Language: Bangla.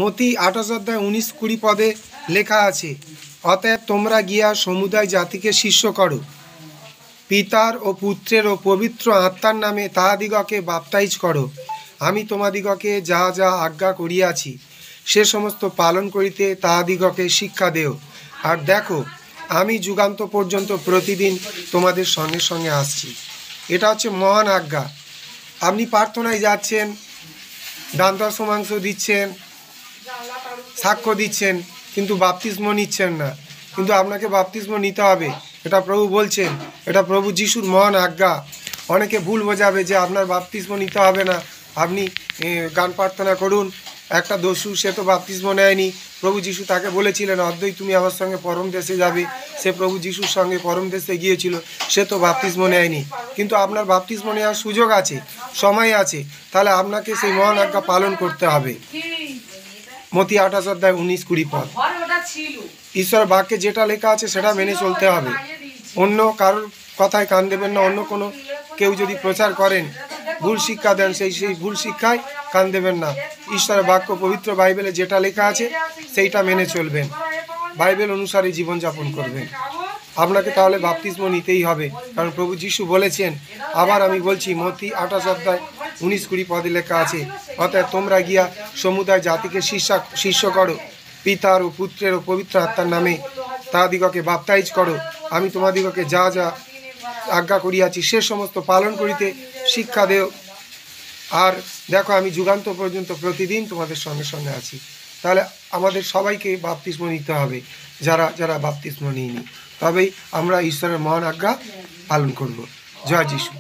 মতি 28:19-20 পদে লেখা আছে, অতএব তোমরা গিয়া সমুদায় জাতিকে শিষ্য করো, পিতার ও পুত্রের ও পবিত্র আত্মার নামে তাহাদিগকে বাপ্তাইজ করো। আমি তোমাদিগকে যা যা আজ্ঞা করিয়াছি সে সমস্ত পালন করিতে তাহাদিগকে শিক্ষা দেও। আর দেখো, আমি যুগান্ত পর্যন্ত প্রতিদিন তোমাদের সঙ্গে সঙ্গে আসছি। এটা হচ্ছে মহান আজ্ঞা। আপনি প্রার্থনায় যাচ্ছেন, দান দশমাংশ দিচ্ছেন, সাক্ষ্য দিচ্ছেন, কিন্তু বাপ্তিস্ম নিচ্ছেন না। কিন্তু আপনাকে বাপ্তিস্ম নিতে হবে, এটা প্রভু বলছেন, এটা প্রভু যিশুর মহান আজ্ঞা। অনেকে ভুল বোঝাবে যে আপনার বাপ্তিস্ম নিতে হবে না, আপনি গান প্রার্থনা করুন। একটা দস্যু, সে তো বাপ্তিস্ম নেয়নি। প্রভু যিশু তাকে বলেছিলেন, অদ্বৈ তুমি আমার সঙ্গে পরম দেশে যাবে। সে প্রভু যিশুর সঙ্গে পরম দেশে গিয়েছিল, সে তো বাপ্তিস্ম নেয়নি। কিন্তু আপনার বাপ্তিস্ম নেওয়ার সুযোগ আছে, সময় আছে, তাহলে আপনাকে সেই মহান আজ্ঞা পালন করতে হবে। মতি 28:19-20 পদ। ঈশ্বর বাক্যে যেটা লেখা আছে সেটা মেনে চলতে হবে। অন্য কারোর কথায় কান দেবেন না। অন্য কোনো কেউ যদি প্রচার করেন, ভুল শিক্ষা দেন, সেই ভুল শিক্ষায় কান দেবেন না। ঈশ্বরের বাক্য, পবিত্র বাইবেলে যেটা লেখা আছে সেইটা মেনে চলবেন, বাইবেল অনুসারে জীবনযাপন করবেন। আপনাকে তাহলে বাপ্তিস্ম নিতেই হবে, কারণ প্রভু যিশু বলেছেন। আবার আমি বলছি, মতি 28:19-20 পদে লেখা আছে, অতএব তোমরা গিয়া সমুদায় জাতিকে শিষ্য করো, পিতার ও পুত্রের ও পবিত্র আত্মার নামে তাহাদিগকে বাপ্তাইজ করো। আমি তোমাদিগকে যা যা আজ্ঞা করিয়াছি সে সমস্ত পালন করিতে শিক্ষা দেও। আর দেখো, আমি যুগান্ত পর্যন্ত প্রতিদিন তোমাদের সঙ্গে সঙ্গে আছি। তাহলে আমাদের সবাইকে বাপ্তিস্ম নিতে হবে, যারা যারা বাপ্তিস্ম নিইনি, তবেই আমরা ঈশ্বরের মহান আজ্ঞা পালন করব। জয় যিশু।